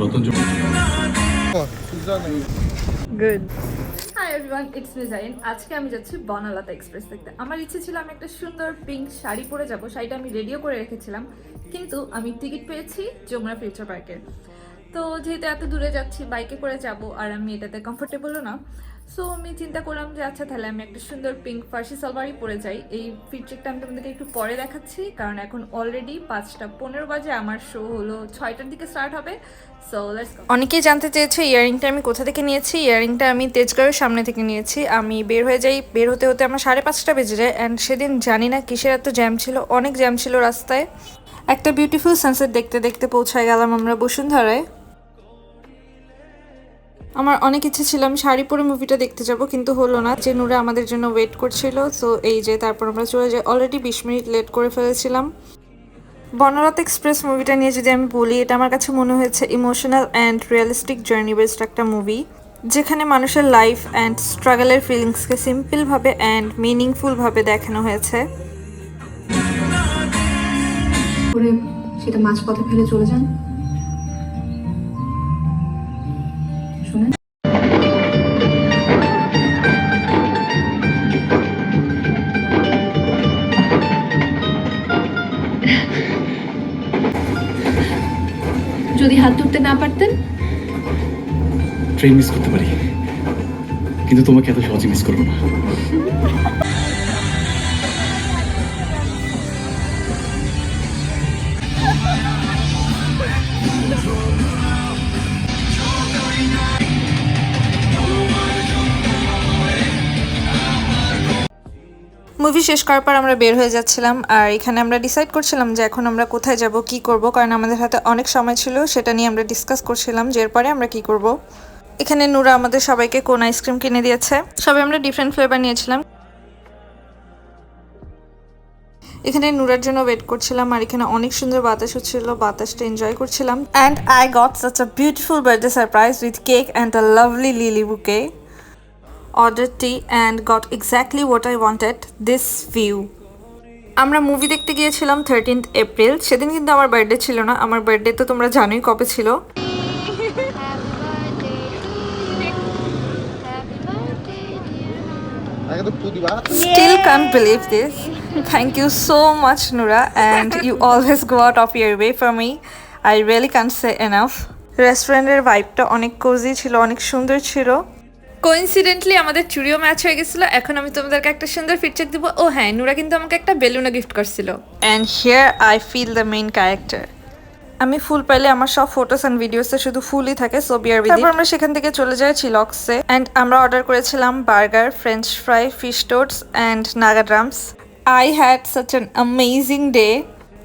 Ratan good. Hi everyone, it's me Zain. আজকে আমি যাচ্ছি বনলতা এক্সপ্রেস দেখতে। আমার ইচ্ছে ছিল আমি একটা সুন্দর পিঙ্ক শাড়ি পরে যাব। শাড়িটা আমি রেডিও করে রেখেছিলাম, কিন্তু আমি টিকিট পেয়েছি যমুনা ফিউচার পার্কের। তো যেহেতু এত দূরে যাচ্ছি, বাইকে করে যাব, আর আমি এটাতে কমফোর্টেবলও না। সো আমি চিন্তা করলাম যে আচ্ছা তাহলে আমি একটা সুন্দর পিঙ্ক ফার্সি সালোয়ারই পরে যাই। এই ফিট চেকটা আমি তোমাদেরকে একটু পরে দেখাচ্ছি, কারণ এখন অলরেডি 5:15 বাজে। আমার শো হলো 6টার দিকে স্টার্ট হবে। So let's go. অনেকেই জানতে চেয়েছে ইয়ারিংটা আমি কোথা থেকে নিয়েছি। ইয়ারিংটা আমি তেজগাঁওয়ের সামনে থেকে নিয়েছি। আমি বের হয়ে যাই, বের হতে হতে আমার 5:30 বেজে যায়। অ্যান্ড সেদিন জানি না কিসের এত জ্যাম ছিল, অনেক জ্যাম ছিল রাস্তায়। একটা বিউটিফুল সানসেট দেখতে দেখতে পৌঁছায় গেলাম আমরা বসুন্ধরায়। আমার অনেক ইচ্ছে ছিল আমি শাড়ি পরে মুভিটা দেখতে যাব, কিন্তু হলো না। যে নূরা আমাদের জন্য ওয়েট করছিল, সো এই যে তারপর আমরা চলে যাই। অলরেডি 20 মিনিট লেট করে ফেলেছিলাম। বনলতা এক্সপ্রেস মুভিটা নিয়ে যদি আমি বলি, এটা আমার কাছে মনে হয়েছে emotional and realistic journey based একটা মুভি, যেখানে মানুষের লাইফ অ্যান্ড স্ট্রাগলের ফিলিংসকে সিম্পলভাবে অ্যান্ড মিনিংফুলভাবে দেখানো হয়েছে। সেটা মাঝপথে ফেলে চলে যান। শুনেন, যদি হাত তুলতে না পারতেন? ট্রেন মিস করতে পারি, কিন্তু তোমাকে এত সহজে মিস করবো না। মুভি শেষ করার পর আমরা বের হয়ে যাচ্ছিলাম, আর এখানে আমরা ডিসাইড করছিলাম যে এখন আমরা কোথায় যাব, কি করব, কারণ আমাদের হাতে অনেক সময় ছিল। সেটা নিয়ে আমরা ডিসকাস করছিলাম যে এরপরে আমরা কি করব। এখানে নূরা আমাদের সবাইকে কোন আইসক্রিম কিনে দিয়েছে। সবাই আমরা ডিফারেন্ট ফ্লেভার নিয়েছিলাম। এখানে নূরার জন্য ওয়েট করছিলাম, আর এখানে অনেক সুন্দর বাতাস হচ্ছিল, বাতাসটা এনজয় করছিলাম। And I got such a beautiful birthday surprise with cake and a lovely lily বুকে। Ordered tea and got exactly what I wanted, this view. আমরা মুভি দেখতে গিয়েছিলাম 13th এপ্রিল। সেদিন কিন্তু আমার বার্থডে ছিল না। আমার বার্থডে তো তোমরা জানোই কবে ছিল। Still can't believe this. Thank you so much, Noora, and you always go out of your way for me. I really can't say enough. রেস্টুরেন্টের ভাইবটা অনেক কোজি ছিল, অনেক সুন্দর ছিল। কোইন্সিডেন্টলি আমাদের চুড়িও ম্যাচ হয়ে গেছিল। এখন আমি তোমাদেরকে একটা সুন্দর ফিডব্যাক দিব। ও হ্যাঁ, নূরা কিন্তু আমাকে একটা বেলুনও গিফট করছিল। And here I feel the main character. আমি ফুল পাইলে আমার সব ফটোস অ্যান্ড ভিডিওসে শুধু ফুলই থাকে, সো বিয়ার উইথ ইট। তারপর আমরা সেখান থেকে চলে যাই চিলক্সে, অ্যান্ড আমরা অর্ডার করেছিলাম burger, French fry, fish toasts and Naga drums. I had such an amazing day.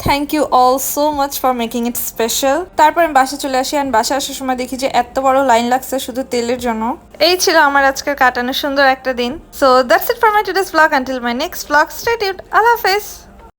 Thank you all so much for making it special. তারপর আমি বাসা চলে আসি, অ্যান্ড বাসা আসার সময় দেখি যে এত বড় লাইন লাগছে শুধু তেলের জন্য। এই ছিল আমার আজকের কাটানো সুন্দর একটা দিন। So that's it for my today's vlog. Until my next vlog, stay tuned. আল্লাহ হাফেজ।